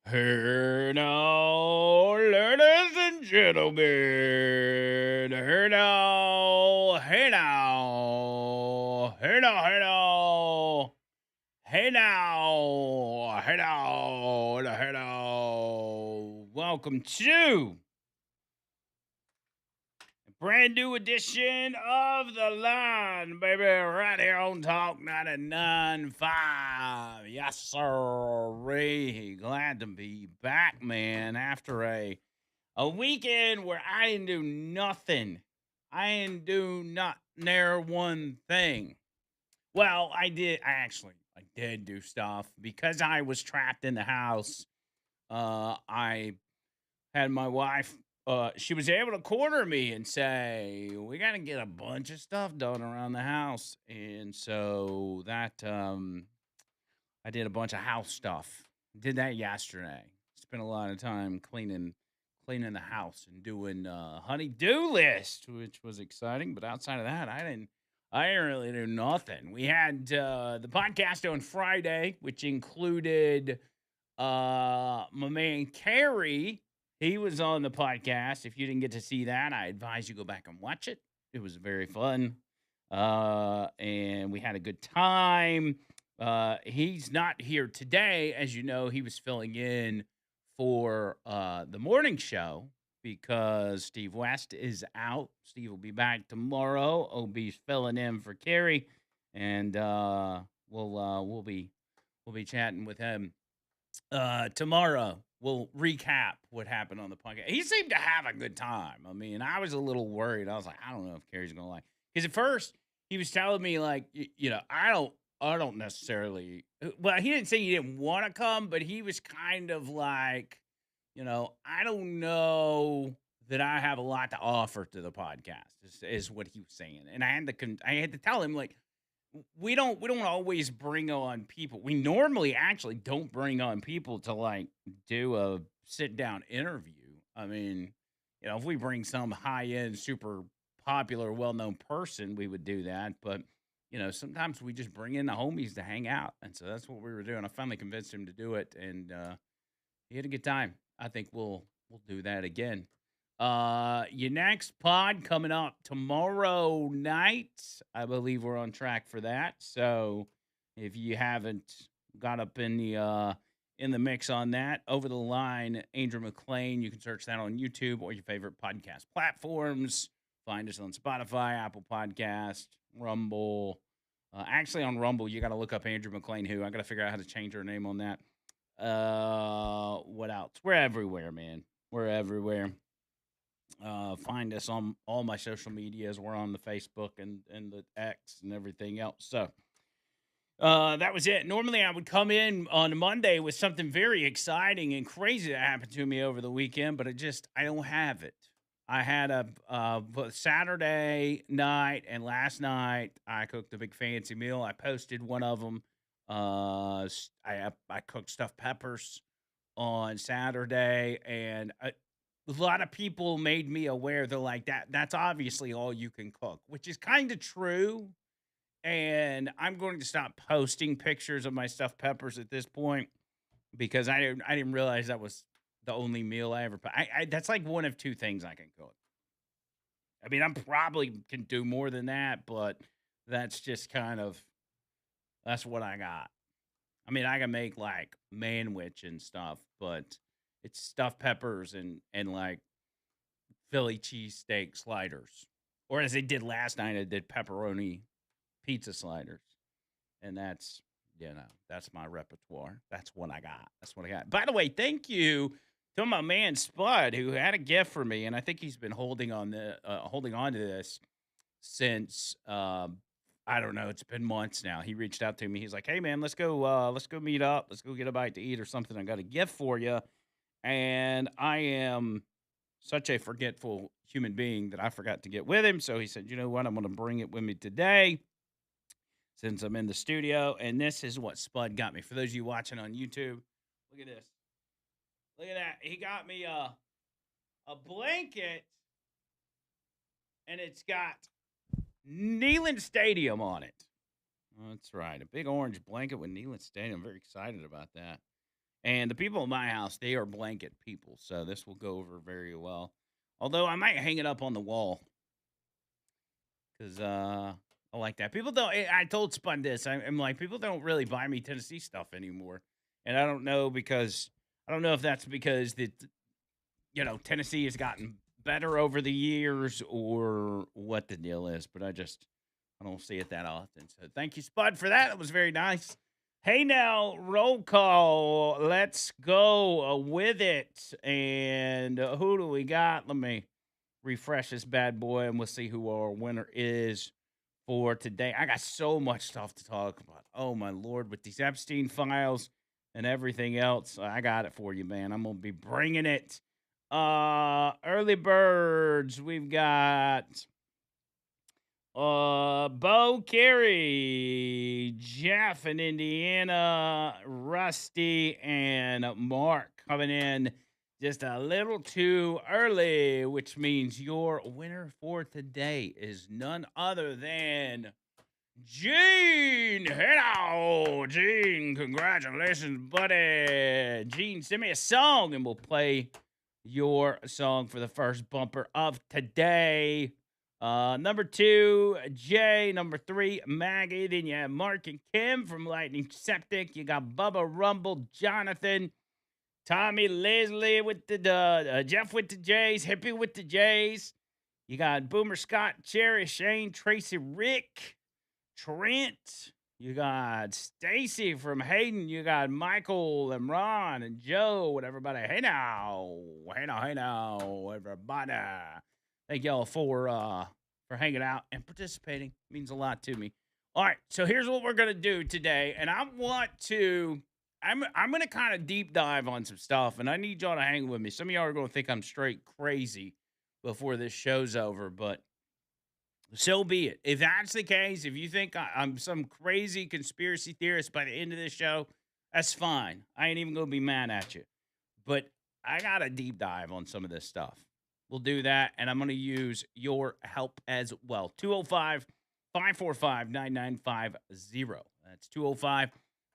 Here now, ladies and gentlemen. Here now, hey now, hey now, hey now, hey now, hey now, hey now. Welcome to a brand new edition of The Line, baby, right here on Talk 99.5. Yes, sir. Glad to be back, man, after a weekend where I didn't do nothing. I didn't do not near one thing. Well, I did. I did do stuff because I was trapped in the house. I had my wife. She was able to corner me and say, "We got to get a bunch of stuff done around the house," and so I did a bunch of house stuff. Did that yesterday. Spent a lot of time cleaning the house and doing honey-do list, which was exciting. But outside of that, I didn't really do nothing. We had the podcast on Friday, which included my man Carrie. He was on the podcast. If you didn't get to see that, I advise you go back and watch it. It was very fun. And we had a good time. He's not here today. As you know, he was filling in for the morning show because Steve West is out. Steve will be back tomorrow. OB's filling in for Carrie, and we'll be chatting with him tomorrow. We'll recap what happened on the podcast. He seemed to have a good time. I mean, I was a little worried. I was like, I don't know if Carrie's gonna like, because at first he was telling me like, I don't necessarily. Well, he didn't say he didn't want to come, but he was kind of like, I don't know that I have a lot to offer to the podcast. Is what he was saying, and I had to tell him like, we don't always bring on people. We normally actually don't bring on people to like do a sit down interview. I mean, if we bring some high end, super popular, well known person, we would do that. But sometimes we just bring in the homies to hang out, and so that's what we were doing. I finally convinced him to do it, and he had a good time. I think we'll do that again. Your next pod coming up tomorrow night. I believe we're on track for that. So if you haven't got up in the mix on that, Over the Line, Andrew McLean, you can search that on YouTube or your favorite podcast platforms. Find us on Spotify, Apple Podcast, Rumble. Actually, on Rumble, you got to look up Andrew McLean. Who I got to figure out how to change her name on that. What else? We're everywhere, man. We're everywhere. Find us on all my social medias. We're on the Facebook and the X and everything else. So that was it. Normally, I would come in on Monday with something very exciting and crazy that happened to me over the weekend, but I don't have it. I had a Saturday night and last night I cooked a big fancy meal. I posted one of them. I cooked stuffed peppers on Saturday, and a lot of people made me aware. They're like, That's obviously all you can cook," which is kind of true. And I'm going to stop posting pictures of my stuffed peppers at this point because I didn't realize that was the only meal I ever. That's like one of two things I can cook. I mean, I'm probably can do more than that, but that's just that's what I got. I mean, I can make like manwich and stuff, but it's stuffed peppers and like Philly cheesesteak sliders. Or as they did last night, I did pepperoni pizza sliders. And that's my repertoire. That's what I got. That's what I got. By the way, thank you to my man Spud who had a gift for me, and I think he's been holding on to this since I don't know. It's been months now. He reached out to me. He's like, "Hey man, let's go meet up. Let's go get a bite to eat or something. I got a gift for you." And I am such a forgetful human being that I forgot to get with him. So he said, "You know what? I'm going to bring it with me today since I'm in the studio." And this is what Spud got me. For those of you watching on YouTube, look at this. Look at that. He got me a blanket, and it's got Neyland Stadium on it. That's right. A big orange blanket with Neyland Stadium. I'm very excited about that. And the people in my house, they are blanket people, so this will go over very well. Although I might hang it up on the wall because I like that. People don't. I told Spun this. I'm like, people don't really buy me Tennessee stuff anymore, and I don't know because I don't know if that's because Tennessee has gotten better over the years or what the deal is, but I don't see it that often. So thank you, Spud, for that. It was very nice. Hey now, roll call. Let's go with it. And who do we got? Let me refresh this bad boy and we'll see who our winner is for today. I got so much stuff to talk about. Oh my lord, with these Epstein files and everything else. I got it for you, man. I'm gonna be bringing it. Early birds. We've got Bo Carey, Jeff in Indiana, Rusty, and Mark coming in just a little too early, which means your winner for today is none other than Gene. Hello, Gene. Congratulations, buddy. Gene, send me a song and we'll play your song for the first bumper of today. Number 2, Jay. Number 3, Maggie. Then you have Mark and Kim from Lightning Septic. You got Bubba Rumble, Jonathan, Tommy, Leslie with the Jeff with the J's, Hippie with the J's. You got Boomer Scott, Cherry, Shane, Tracy, Rick, Trent. You got Stacy from Hayden. You got Michael and Ron and Joe and everybody. Hey now, everybody. Thank y'all for hanging out and participating. It means a lot to me. All right, so here's what we're gonna do today, and I'm gonna kind of deep dive on some stuff, and I need y'all to hang with me. Some of y'all are gonna think I'm straight crazy before this show's over, but so be it. If that's the case, if you think I'm some crazy conspiracy theorist by the end of this show, that's fine. I ain't even going to be mad at you. But I got a deep dive on some of this stuff. We'll do that, and I'm going to use your help as well. 205-545-9950. That's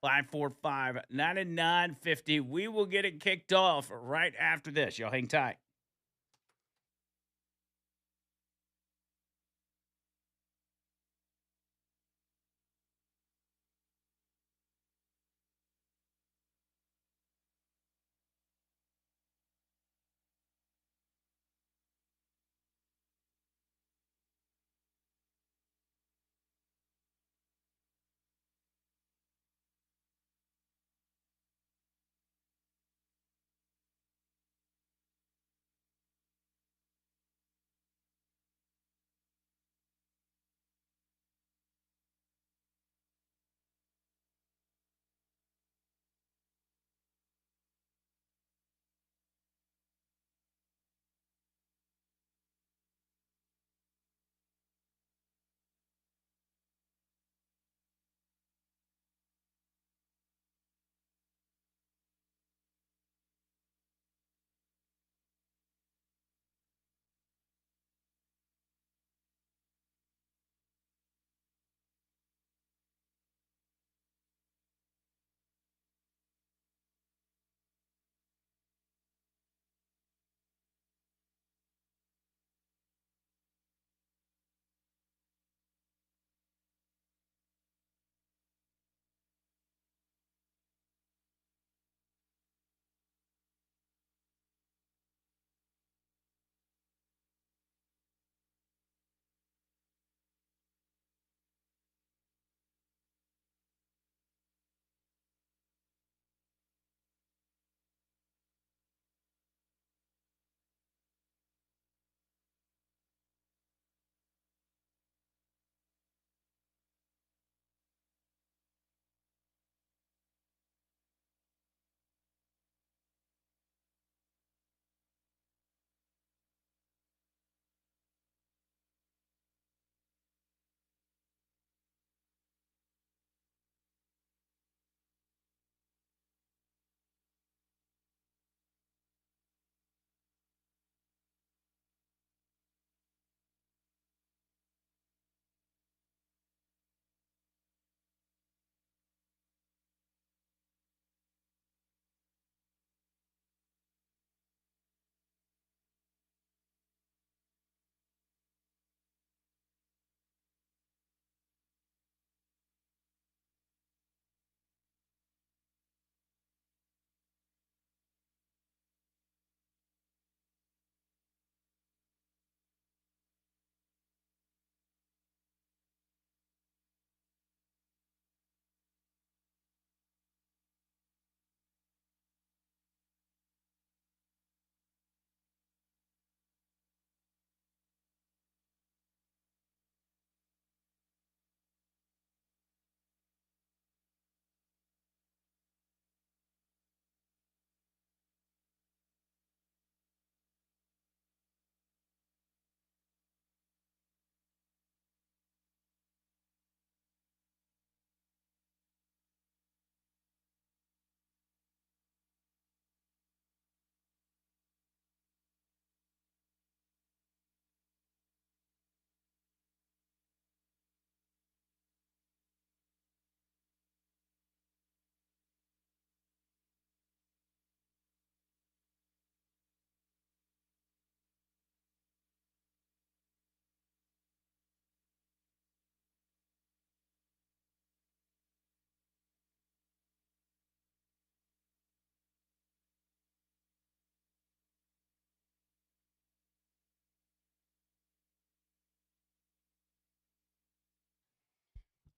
205-545-9950. We will get it kicked off right after this. Y'all hang tight.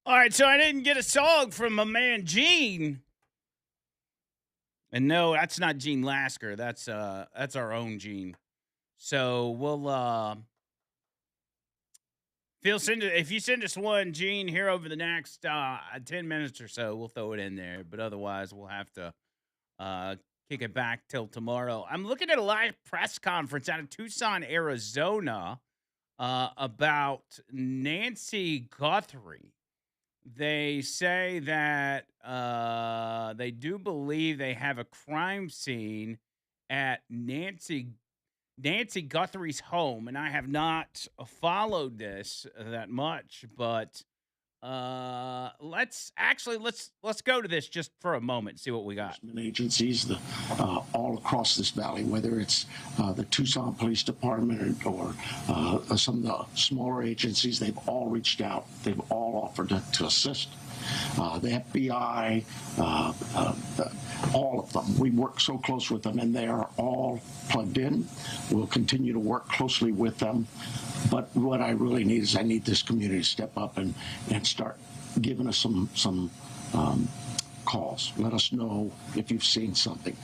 All right, so I didn't get a song from my man Gene. And no, that's not Gene Lasker. That's our own Gene. So we'll if you send us one, Gene, here over the next 10 minutes or so, we'll throw it in there. But otherwise we'll have to kick it back till tomorrow. I'm looking at a live press conference out of Tucson, Arizona, about Nancy Guthrie. They say that they do believe they have a crime scene at Nancy Guthrie's home, and I have not followed this that much, but let's go to this just for a moment, see what we got. Agencies all across this valley, whether it's the Tucson Police Department or some of the smaller agencies, they've all reached out. They've all offered to assist. The FBI, all of them. We work so close with them, and they are all plugged in. We'll continue to work closely with them. But what I really need is I need this community to step up and start giving us some calls. Let us know if you've seen something.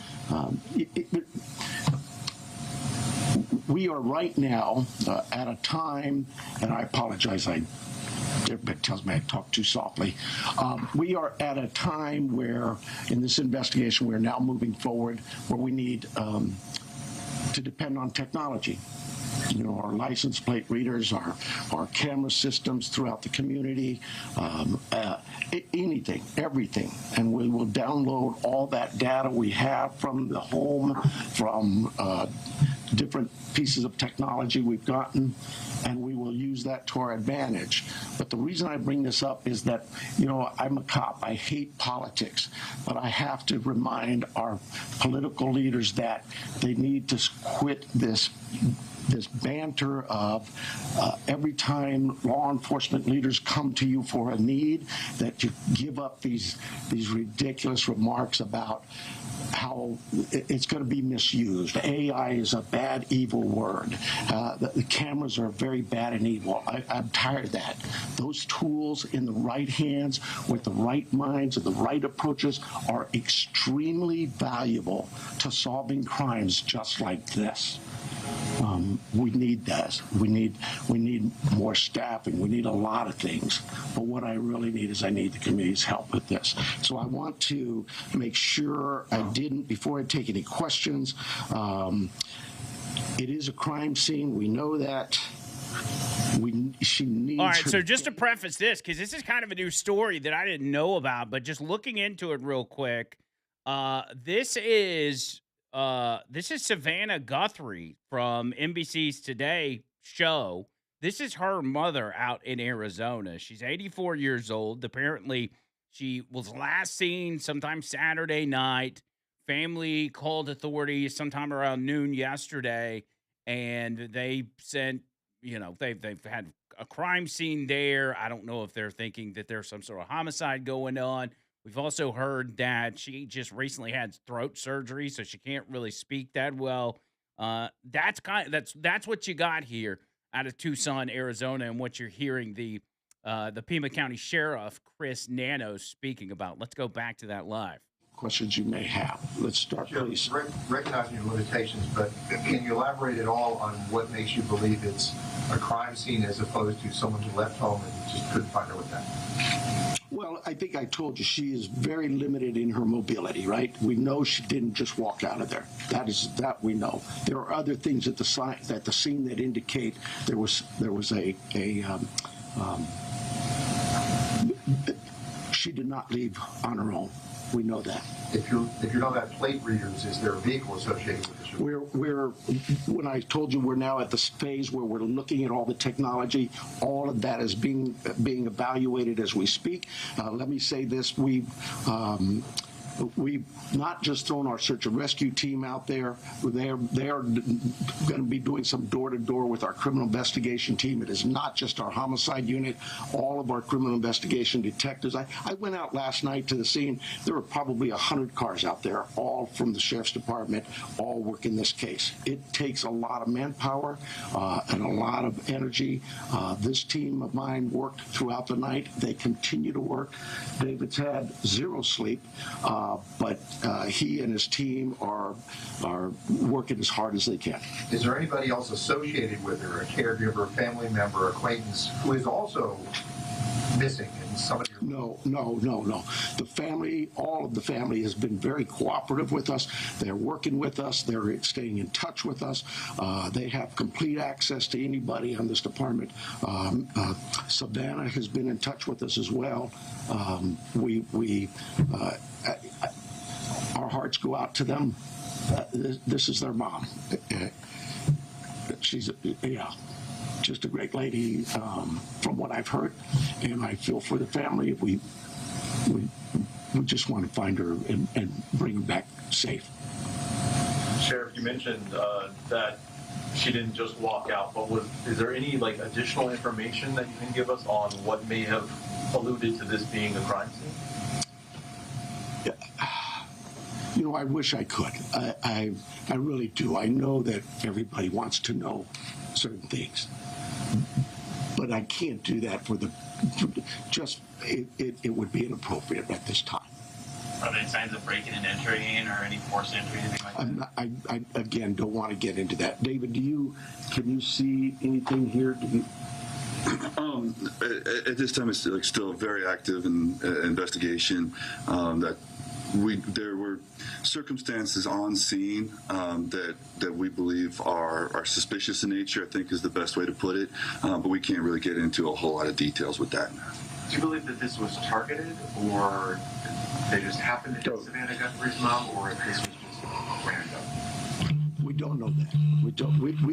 We are right now at a time, and I apologize, everybody tells me I talk too softly. We are at a time where, in this investigation, we're now moving forward where we need to depend on technology. You know, our license plate readers, our camera systems throughout the community, anything, everything. And we will download all that data we have from the home, from different pieces of technology we've gotten, and we will use that to our advantage. But the reason I bring this up is that, you know, I'm a cop. I hate politics, but I have to remind our political leaders that they need to quit this banter of every time law enforcement leaders come to you for a need, that you give up these ridiculous remarks about how it's going to be misused. AI is a bad, evil word. The cameras are very bad and evil. I'm tired of that. Those tools in the right hands, with the right minds and the right approaches, are extremely valuable to solving crimes just like this. We need that. We need more staffing. We need a lot of things. But what I really need is I need the community's help with this. So I want to make sure I didn't, before I take any questions, it is a crime scene. We know that. She needs. All right, so just to preface this, because this is kind of a new story that I didn't know about, but just looking into it real quick, this is Savannah Guthrie from NBC's Today show. This is her mother out in Arizona. She's 84 years old. Apparently, she was last seen sometime Saturday night. Family called authorities sometime around noon yesterday, and they sent, they've had a crime scene there. I don't know if they're thinking that there's some sort of homicide going on. We've also heard that she just recently had throat surgery, so she can't really speak that well. That's what you got here out of Tucson, Arizona, and what you're hearing the Pima County Sheriff Chris Nanos speaking about. Let's go back to that live. Questions you may have. Let's start, please. Recognizing your limitations, but can you elaborate at all on what makes you believe it's a crime scene as opposed to someone who left home and just couldn't find her with that? Well, I think I told you she is very limited in her mobility, right? We know she didn't just walk out of there. That we know. There are other things at the scene that indicate there was she did not leave on her own. We know that. If you know that plate readers, is there a vehicle associated with this? When I told you we're now at this phase where we're looking at all the technology, all of that is being evaluated as we speak. Let me say this: we we've not just thrown our search and rescue team out there. They are going to be doing some door-to-door with our criminal investigation team. It is not just our homicide unit. All of our criminal investigation detectives. I went out last night to the scene. There were probably 100 cars out there, all from the sheriff's department, all working this case. It takes a lot of manpower and a lot of energy. This team of mine worked throughout the night. They continue to work. David's had zero sleep, but he and his team are working as hard as they can. Is there anybody else associated with her, a caregiver, family member, acquaintance, who is also missing in some of your... No. The family, all of the family has been very cooperative with us. They're working with us. They're staying in touch with us. They have complete access to anybody on this department. Savannah has been in touch with us as well. Our hearts go out to them. This is their mom. She's, just a great lady from what I've heard, and I feel for the family. We just want to find her and bring her back safe. Sheriff, you mentioned that she didn't just walk out, but is there any additional information that you can give us on what may have alluded to this being a crime scene? I wish I could. I really do. I know that everybody wants to know certain things, but I can't do that for the. It would be inappropriate at this time. Are there signs of breaking and entering or any forced entry, anything like that? I again don't want to get into that. David, can you see anything here? At this time, it's still very active in investigation. There were circumstances on scene that we believe are suspicious in nature, I think is the best way to put it, but we can't really get into a whole lot of details with that. Do you believe that this was targeted, or they just happened to hit Savannah Guthrie's mom, or if this was just random? We don't know that.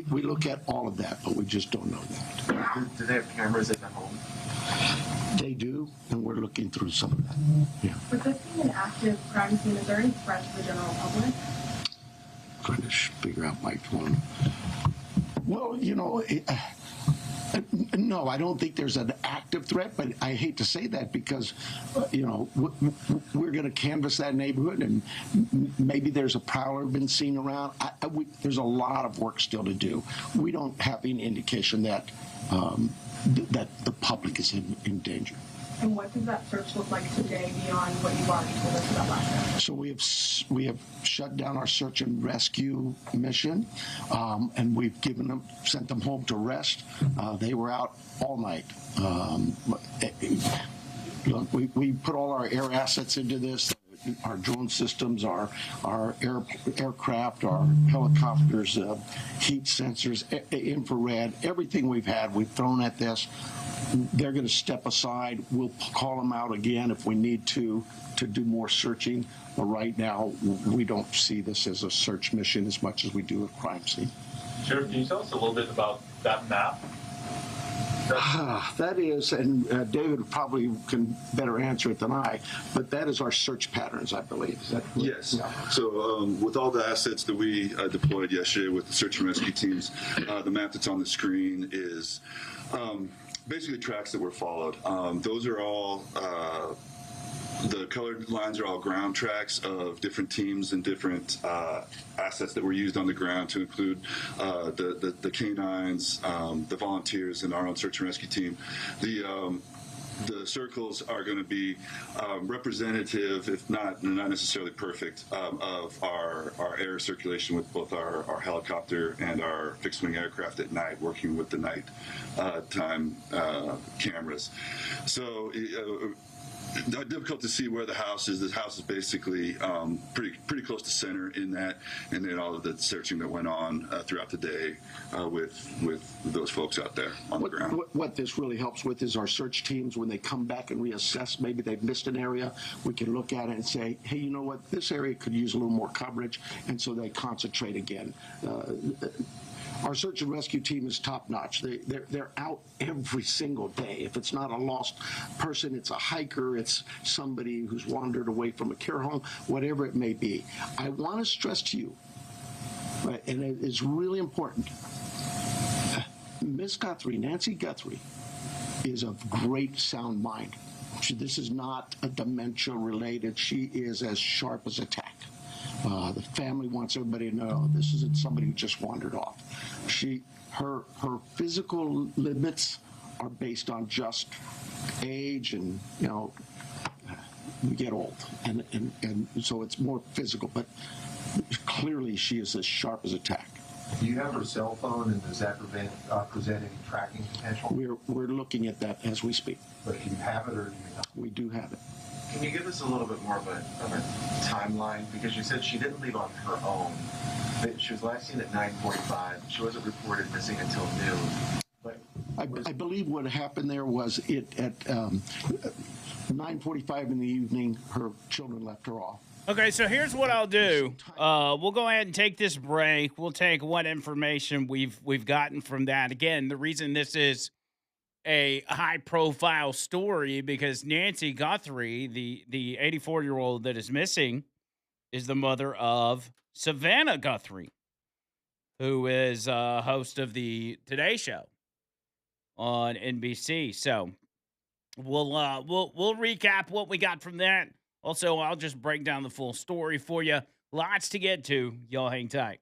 We look at all of that, but we just don't know that. Do they have cameras at the home? They do, and we're looking through some of that. Yeah. With this being an active crime scene, is there any threat to the general public? Trying to figure out my phone. Well, no, I don't think there's an active threat, but I hate to say that because, we're going to canvass that neighborhood, and maybe there's a prowler been seen around. There's a lot of work still to do. We don't have any indication that that the public is in danger. And what does that search look like today beyond what you've already told us about last night? So we have shut down our search and rescue mission, and we've sent them home to rest. They were out all night. Look, we put all our air assets into this. Our drone systems, our aircraft, our helicopters, heat sensors, infrared, everything we've thrown at this. They're going to step aside. We'll call them out again if we need to do more searching. But right now, we don't see this as a search mission as much as we do a crime scene. Sheriff, can you tell us a little bit about that map? That is, and David probably can better answer it than I, but that is our search patterns, I believe. Is that yes. Yeah. So with all the assets that we deployed yesterday with the search and rescue teams, the map that's on the screen is basically tracks that were followed. Those are all the colored lines are all ground tracks of different teams and different assets that were used on the ground, to include the canines, the volunteers, and our own search and rescue team. The circles are going to be representative, if not necessarily perfect, of our air circulation with both our helicopter and our fixed-wing aircraft at night, working with the night time cameras. So difficult to see where the house is. The house is basically pretty close to center in that, and then all of the searching that went on throughout the day with those folks out there on the ground. What this really helps with is our search teams, when they come back and reassess, maybe they've missed an area, we can look at it and say, hey, you know what, this area could use a little more coverage, and so they concentrate again. Our search and rescue team is top notch. They're out every single day. If it's not a lost person, it's a hiker, it's somebody who's wandered away from a care home, whatever it may be. I want to stress to you, right, and it is really important, Miss Guthrie, Nancy Guthrie, is of great sound mind. This is not a dementia related. She is as sharp as a tack. The family wants everybody to know this isn't somebody who just wandered off. Her physical limits are based on just age, and we get old, and so it's more physical. But clearly, she is as sharp as a tack. Do you have her cell phone, and does that present any tracking potential? We're looking at that as we speak. But do you have it, or do you not? We do have it. Can you give us a little bit more of a timeline? Because you said she didn't leave on her own. She was last seen at 9:45. She wasn't reported missing until noon. But I believe what happened there was at 9:45 in the evening, her children left her off. Okay, so here's what I'll do. We'll go ahead and take this break. We'll take what information we've gotten from that. Again, the reason this is a high-profile story because Nancy Guthrie, the 84-year-old that is missing, is the mother of Savannah Guthrie, who is a host of the Today Show on NBC. So we'll recap what we got from that. Also, I'll just break down the full story for you. Lots to get to. Y'all hang tight.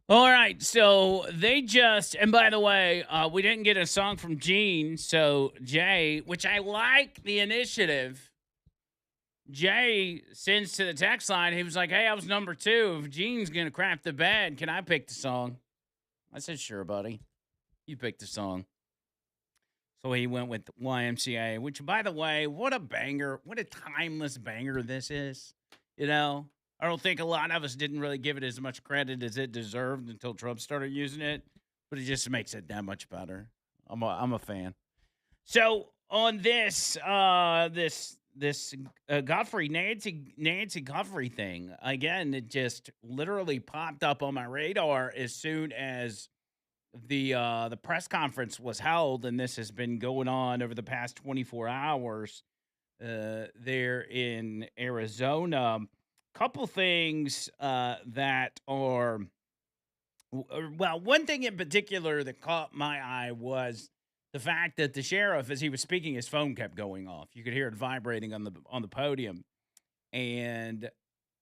All right, so they just, and by the way, we didn't get a song from Gene, so Jay, which I like the initiative. Jay sends to the text line. He was like, "Hey, I was number 2. If Gene's gonna crap the bed, can I pick the song?" I said, "Sure, buddy. You pick the song." So he went with YMCA, which, by the way, what a banger! What a timeless banger this is. You know, I don't think a lot of us didn't really give it as much credit as it deserved until Trump started using it, but it just makes it that much better. I'm a fan. So on this Guthrie Nancy Guthrie thing again, it just literally popped up on my radar as soon as the press conference was held, and this has been going on over the past 24 hours there in Arizona. Couple things that are well, one thing in particular that caught my eye was the fact that the sheriff, as he was speaking, his phone kept going off. You could hear it vibrating on the podium, and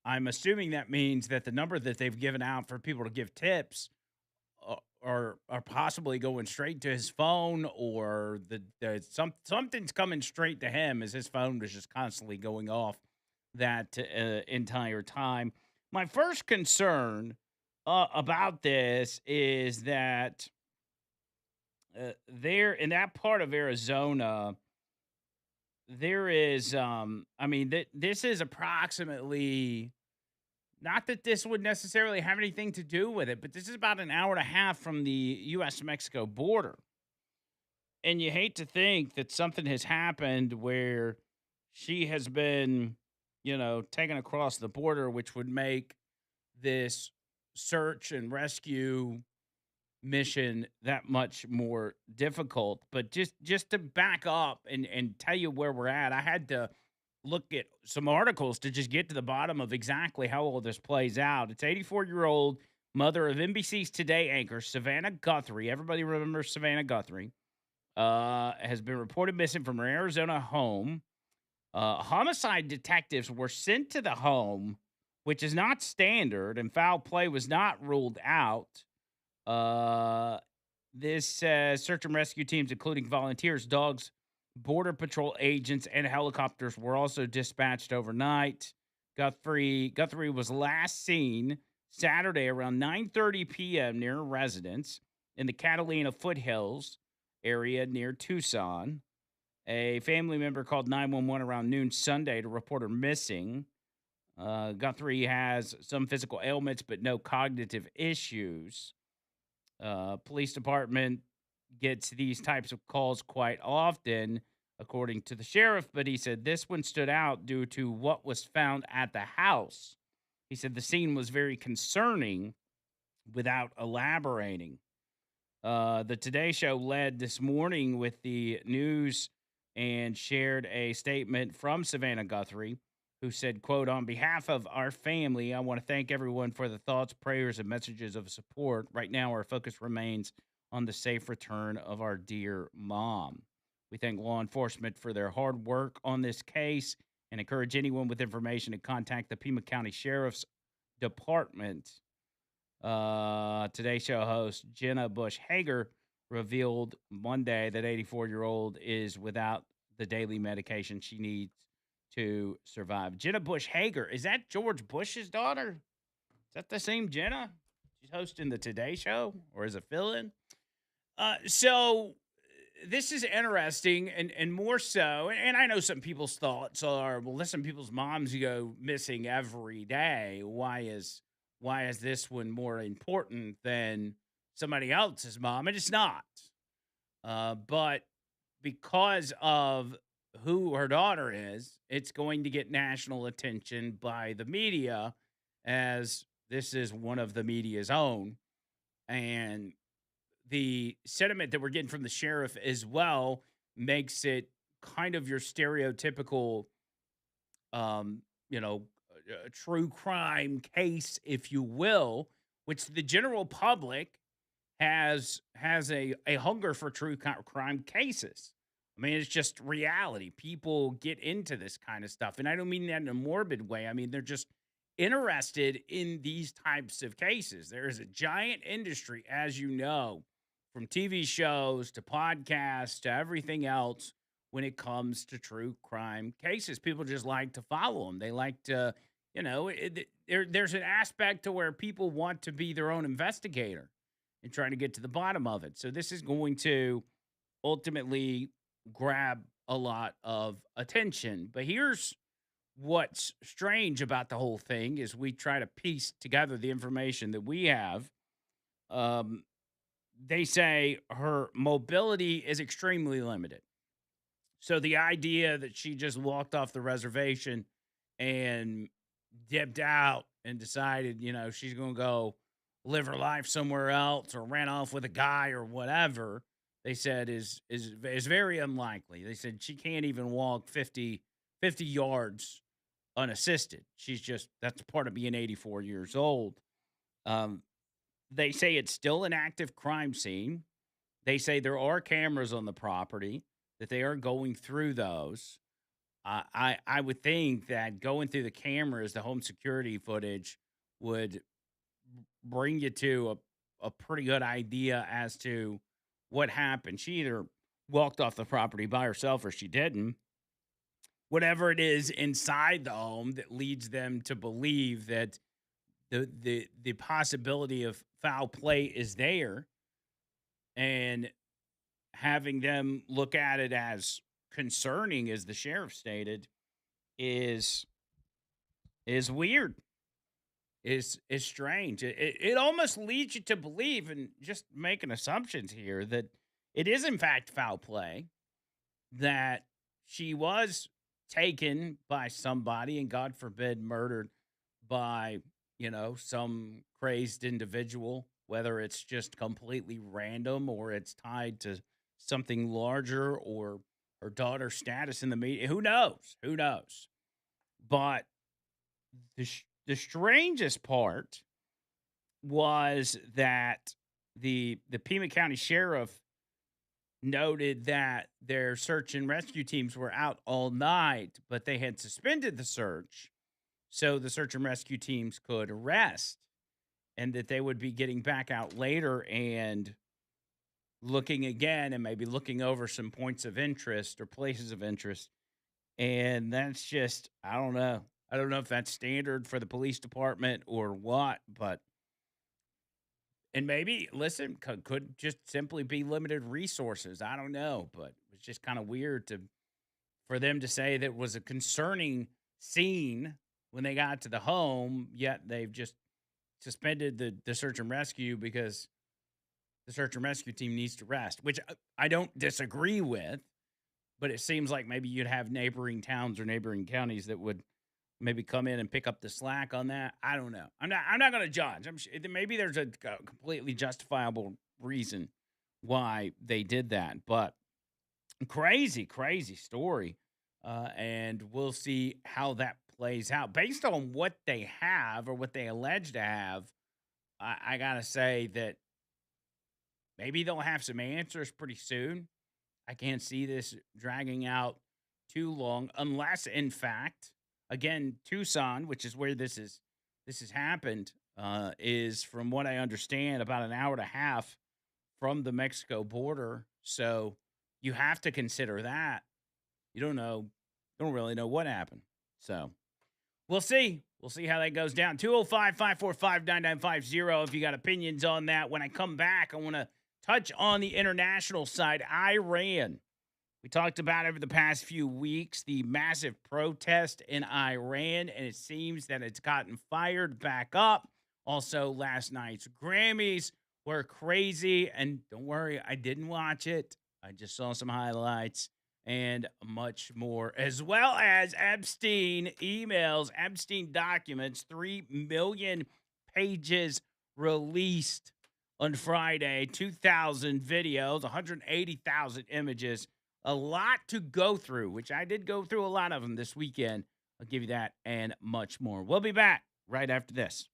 I'm assuming that means that the number that they've given out for people to give tips are possibly going straight to his phone, or something's coming straight to him as his phone was just constantly going off that entire time. My first concern about this is that there in that part of Arizona, there is, I mean, this is approximately, not that this would necessarily have anything to do with it, but this is about an hour and a half from the U.S.-Mexico border. And you hate to think that something has happened where she has been, taken across the border, which would make this search and rescue mission that much more difficult. But just to back up and tell you where we're at, I had to look at some articles to just get to the bottom of exactly how all this plays out. It's 84-year-old mother of NBC's Today anchor Savannah Guthrie. Everybody remembers Savannah Guthrie. Has been reported missing from her Arizona home. Homicide detectives were sent to the home, which is not standard, and foul play was not ruled out. This search and rescue teams, including volunteers, dogs, Border Patrol agents, and helicopters were also dispatched overnight. Guthrie was last seen Saturday around 9:30 p.m. near a residence in the Catalina foothills area near Tucson. A family member called 911 around noon Sunday to report her missing. Guthrie has some physical ailments, but no cognitive issues. Police department gets these types of calls quite often, according to the sheriff, but he said this one stood out due to what was found at the house. He said the scene was very concerning without elaborating. The Today Show led this morning with the news and shared a statement from Savannah Guthrie, who said, quote, "On behalf of our family, I want to thank everyone for the thoughts, prayers, and messages of support. Right now, our focus remains on the safe return of our dear mom. We thank law enforcement for their hard work on this case and encourage anyone with information to contact the Pima County Sheriff's Department." Today Show host Jenna Bush Hager revealed Monday that 84-year-old is without the daily medication she needs to survive. Jenna Bush Hager, is that George Bush's daughter? Is that the same Jenna? She's hosting the Today Show, or is it fill-in? So this is interesting, and more so, and I know some people's thoughts are, well, listen, people's moms go missing every day. Why is this one more important than somebody else's mom? And it's not. But because of who her daughter is, it's going to get national attention by the media, as this is one of the media's own. And the sentiment that we're getting from the sheriff as well makes it kind of your stereotypical, true crime case, if you will, which the general public has a hunger for true crime cases. I mean, it's just reality. People get into this kind of stuff. And I don't mean that in a morbid way. I mean, they're just interested in these types of cases. There is a giant industry, as you know, from TV shows to podcasts to everything else when it comes to true crime cases. People just like to follow them. They like to, there's an aspect to where people want to be their own investigator and trying to get to the bottom of it. So this is going to ultimately grab a lot of attention. But here's what's strange about the whole thing is we try to piece together the information that we have. They say her mobility is extremely limited. So the idea that she just walked off the reservation and dipped out and decided, she's going to go live her life somewhere else or ran off with a guy or whatever, they said is very unlikely. They said she can't even walk 50 yards unassisted. That's part of being 84 years old. They say it's still an active crime scene. They say there are cameras on the property, that they are going through those. I would think that going through the cameras, the home security footage would bring you to a pretty good idea as to what happened. She either walked off the property by herself or she didn't. Whatever it is inside the home that leads them to believe that the possibility of foul play is there, and having them look at it as concerning, as the sheriff stated, is weird, is strange. It almost leads you to believe, and just making assumptions here, that it is in fact foul play, that she was taken by somebody and, God forbid, murdered by, some crazed individual, whether it's just completely random or it's tied to something larger or her daughter's status in the media. Who knows? But the strangest part was that the Pima County Sheriff noted that their search and rescue teams were out all night, but they had suspended the search so the search and rescue teams could rest, and that they would be getting back out later and looking again and maybe looking over some points of interest or places of interest. And that's just, I don't know. I don't know if that's standard for the police department or what, and maybe, listen, could just simply be limited resources. I don't know, but it's just kind of weird for them to say that it was a concerning scene when they got to the home, yet they've just suspended the search and rescue because the search and rescue team needs to rest, which I don't disagree with, but it seems like maybe you'd have neighboring towns or neighboring counties that would maybe come in and pick up the slack on that. I don't know. I'm not going to judge. I'm sure maybe there's a completely justifiable reason why they did that, but crazy story. And we'll see how that plays out based on what they have or what they allege to have. I got to say that maybe they'll have some answers pretty soon. I can't see this dragging out too long unless, in fact, again, Tucson, which is where this has happened, is, from what I understand, about an hour and a half from the Mexico border. So you have to consider that. You don't really know what happened. So we'll see. We'll see how that goes down. 205-545-9950 if you got opinions on that. When I come back, I want to touch on the international side. Iran. We talked about over the past few weeks the massive protest in Iran, and it seems that it's gotten fired back up. Also, last night's Grammys were crazy, and don't worry, I didn't watch it. I just saw some highlights and much more, as well as Epstein emails, Epstein documents, 3 million pages released on Friday, 2,000 videos, 180,000 images. A lot to go through, which I did go through a lot of them this weekend. I'll give you that and much more. We'll be back right after this.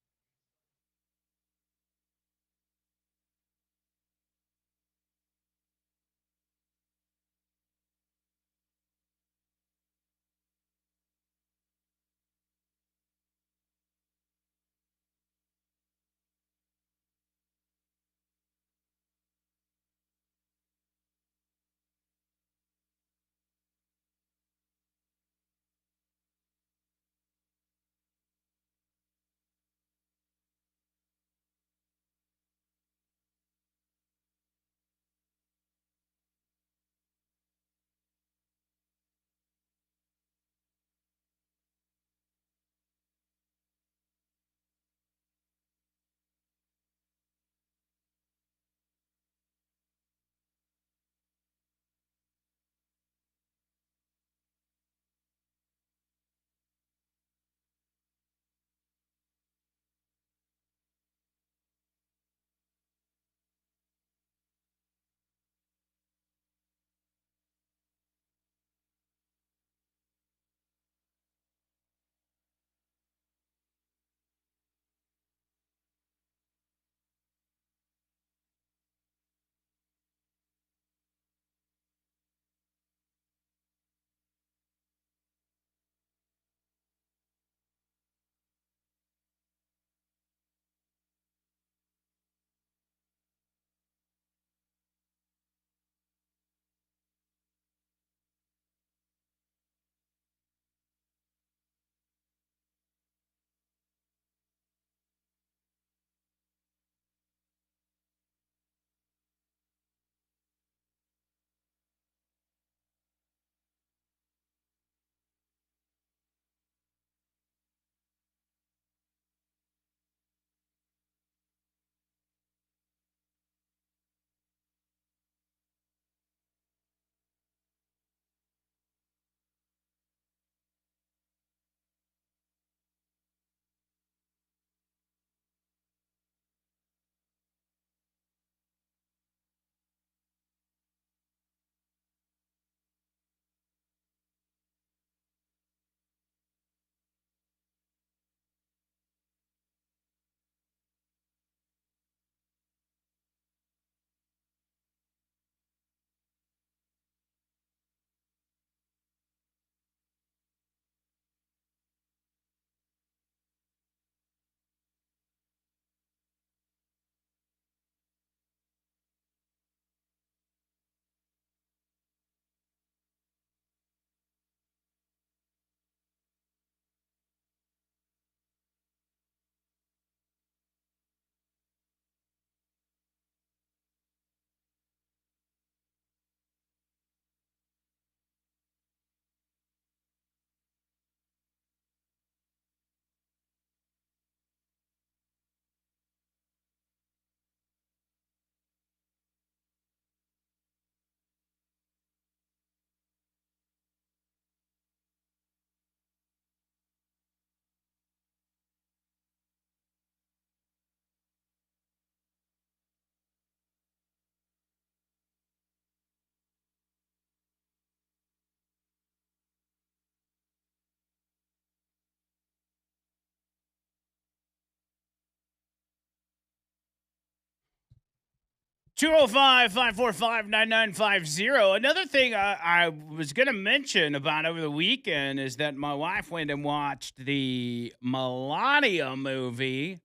205-545-9950. Another thing I was going to mention about over the weekend is that my wife went and watched the Melania movie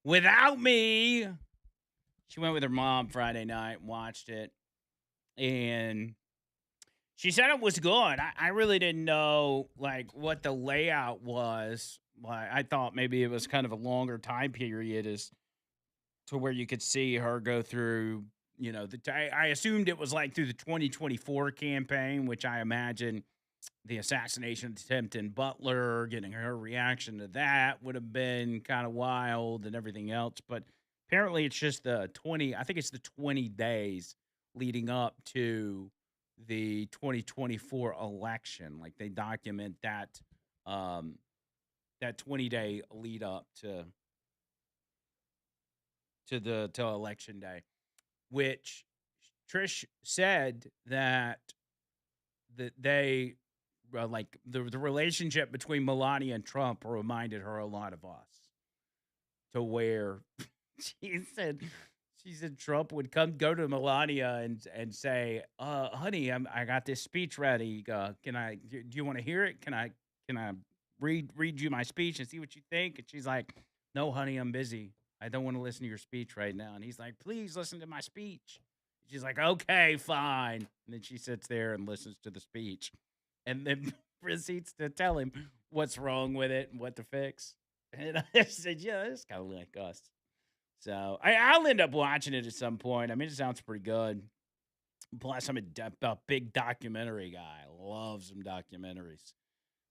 without me. She went with her mom Friday night and watched it. And she said it was good. I really didn't know, like, what the layout was. I thought maybe it was kind of a longer time period as to where you could see her go through, I assumed it was like through the 2024 campaign, which I imagine the assassination attempt in Butler, getting her reaction to that would have been kind of wild and everything else. But apparently it's just I think it's the 20 days leading up to the 2024 election. Like they document that, that 20-day lead up to election day, which Trish said that they like the relationship between Melania and Trump reminded her a lot of us, to where she said Trump would go to Melania and say, honey, I got this speech ready. Do you want to hear it? Can I read you my speech and see what you think? And she's like, no, honey, I'm busy. I don't want to listen to your speech right now. And he's like, please listen to my speech. She's like, okay, fine. And then she sits there and listens to the speech and then proceeds to tell him what's wrong with it and what to fix. And I said, yeah, it's kind of like us. So I'll end up watching it at some point. I mean, it sounds pretty good. Plus, I'm a big documentary guy. I love some documentaries.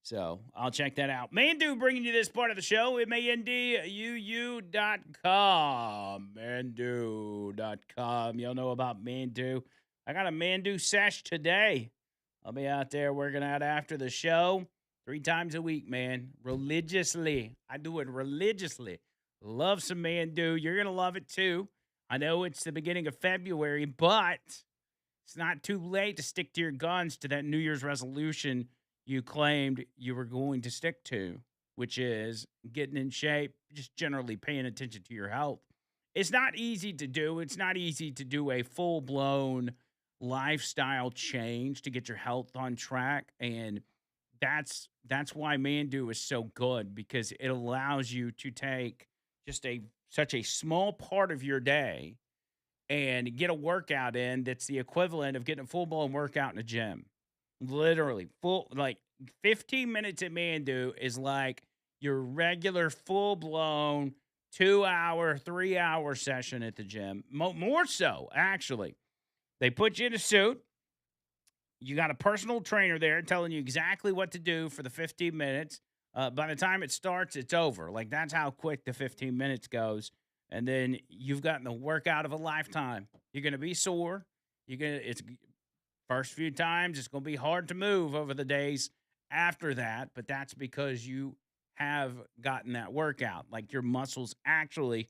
So I'll check that out. Mandu bringing you this part of the show at manduu.com. Mandu.com. Y'all know about Mandu. I got a Mandu sesh today. I'll be out there working out after the show 3 times a week, man. Religiously. I do it religiously. Love some Mandu. You're going to love it too. I know it's the beginning of February, but it's not too late to stick to your guns to that New Year's resolution you claimed you were going to stick to, which is getting in shape, just generally paying attention to your health. It's not easy to do. It's not easy to do a full-blown lifestyle change to get your health on track, and that's why Mandu is so good, because it allows you to take just such a small part of your day and get a workout in that's the equivalent of getting a full-blown workout in a gym. Literally, 15 minutes at Mandu is like your regular full-blown 2-hour, 3-hour session at the gym. More so, actually. They put you in a suit. You got a personal trainer there telling you exactly what to do for the 15 minutes. By the time it starts, it's over. Like, that's how quick the 15 minutes goes. And then you've gotten the workout of a lifetime. You're going to be sore. It's first few times, it's going to be hard to move over the days after that, but that's because you have gotten that workout. Like, your muscles actually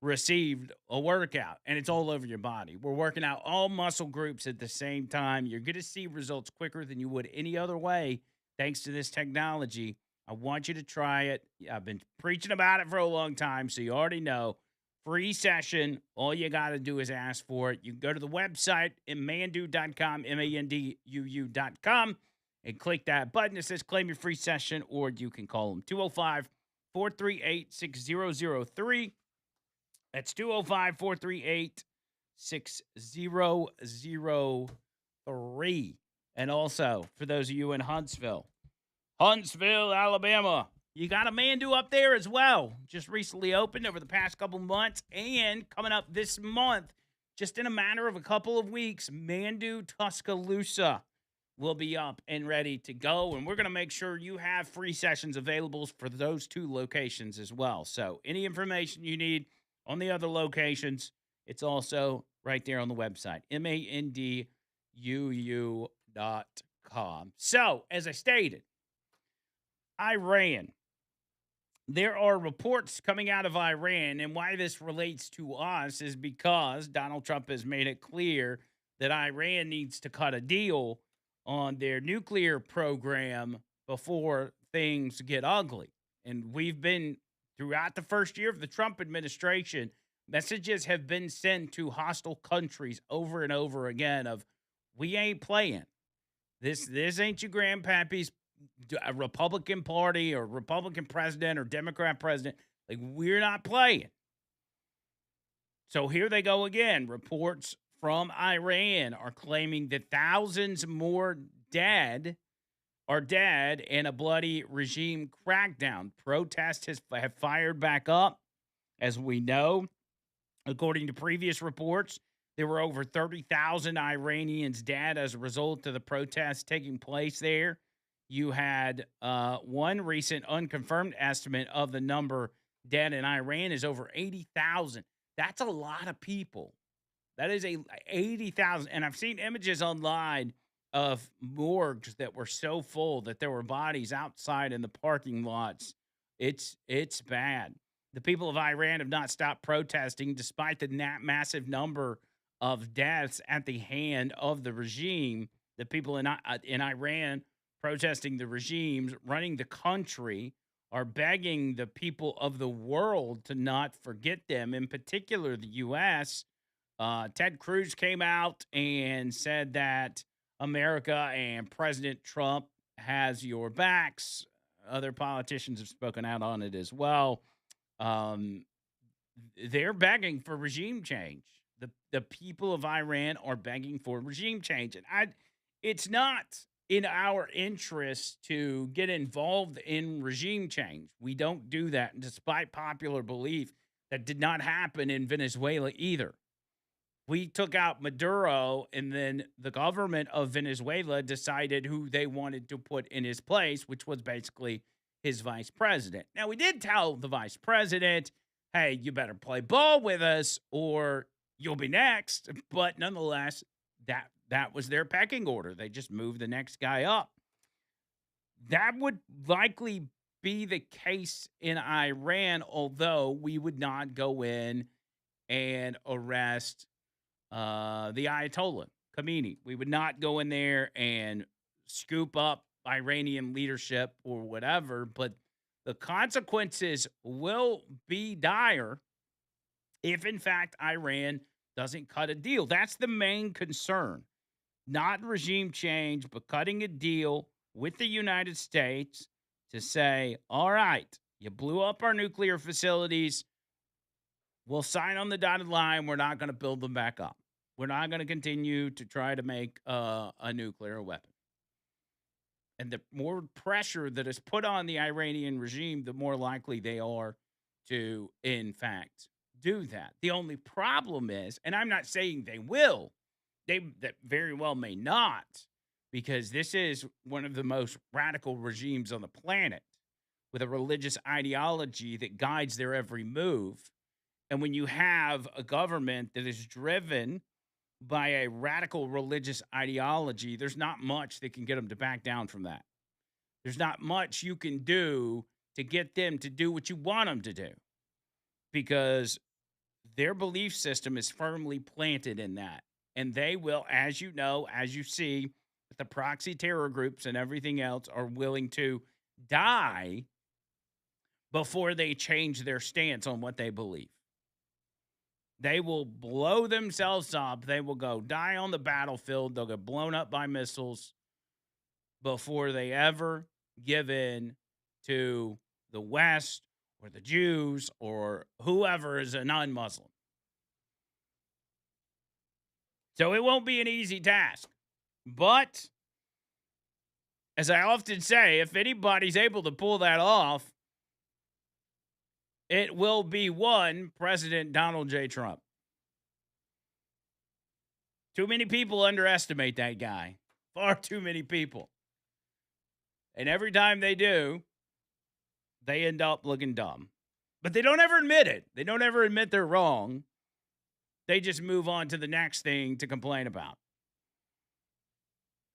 received a workout, and it's all over your body. We're working out all muscle groups at the same time. You're going to see results quicker than you would any other way thanks to this technology. I want you to try it. I've been preaching about it for a long time, so you already know. Free session. All you got to do is ask for it. You can go to the website at manduu.com, MANDUU.com, and click that button that says claim your free session, or you can call them 205-438-6003. That's 205-438-6003. And also, for those of you in Huntsville, Alabama, you got a Mandu up there as well. Just recently opened over the past couple months, and coming up this month, just in a matter of a couple of weeks, Mandu Tuscaloosa will be up and ready to go. And we're going to make sure you have free sessions available for those 2 locations as well. So any information you need on the other locations, it's also right there on the website, MANDUU.com. So, as I stated, Iran. There are reports coming out of Iran, and why this relates to us is because Donald Trump has made it clear that Iran needs to cut a deal on their nuclear program before things get ugly. And we've been, throughout the first year of the Trump administration, Messages have been sent to hostile countries over and over again of, we ain't playing. This ain't your grandpappy's Republican Party or Republican president or Democrat president. Like, we're not playing. So here they go again. Reports from Iran are claiming that thousands more are dead in a bloody regime crackdown. Protests have fired back up, as we know. According to previous reports, there were over 30,000 Iranians dead as a result of the protests taking place there. You had one recent unconfirmed estimate of the number dead in Iran is over 80,000. That's a lot of people. That is 80,000. And I've seen images online of morgues that were so full that there were bodies outside in the parking lots. It's bad. The people of Iran have not stopped protesting despite the massive number of deaths at the hand of the regime. The people in Iran protesting the regimes running the country are begging the people of the world to not forget them, in particular the U.S. Ted Cruz came out and said that America and President Trump has your backs. Other politicians have spoken out on it as well. They're begging for regime change. The people of Iran are begging for regime change. And it's not in our interest to get involved in regime change. We don't do that, despite popular belief. That did not happen in Venezuela either. We took out Maduro, and then the government of Venezuela decided who they wanted to put in his place, which was basically his vice president. Now, we did tell the vice president, hey, you better play ball with us or you'll be next. But nonetheless, that was their pecking order. They just moved the next guy up. That would likely be the case in Iran, although we would not go in and arrest the Ayatollah Khomeini. We would not go in there and scoop up Iranian leadership or whatever, but the consequences will be dire if, in fact, Iran doesn't cut a deal. That's the main concern. Not regime change, but cutting a deal with the United States to say, all right, you blew up our nuclear facilities. We'll sign on the dotted line. We're not going to build them back up. We're not going to continue to try to make a nuclear weapon. And the more pressure that is put on the Iranian regime, the more likely they are to, in fact, do that. The only problem is, and I'm not saying they will, that very well may not, because this is one of the most radical regimes on the planet with a religious ideology that guides their every move. And when you have a government that is driven by a radical religious ideology, there's not much that can get them to back down from that. There's not much you can do to get them to do what you want them to do, because their belief system is firmly planted in that. And they will, as you know, as you see, the proxy terror groups and everything else are willing to die before they change their stance on what they believe. They will blow themselves up. They will go die on the battlefield. They'll get blown up by missiles before they ever give in to the West or the Jews or whoever is a non-Muslim. So it won't be an easy task. But, as I often say, if anybody's able to pull that off, it will be one President Donald J. Trump. Too many people underestimate that guy. Far too many people. And every time they do, they end up looking dumb. But they don't ever admit it. They don't ever admit they're wrong. They just move on to the next thing to complain about.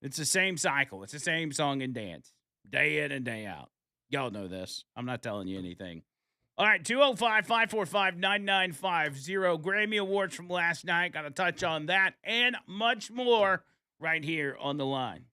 It's the same cycle. It's the same song and dance. Day in and day out. Y'all know this. I'm not telling you anything. All right, 205-545-9950. Grammy Awards from last night. Got to touch on that and much more right here on The Line.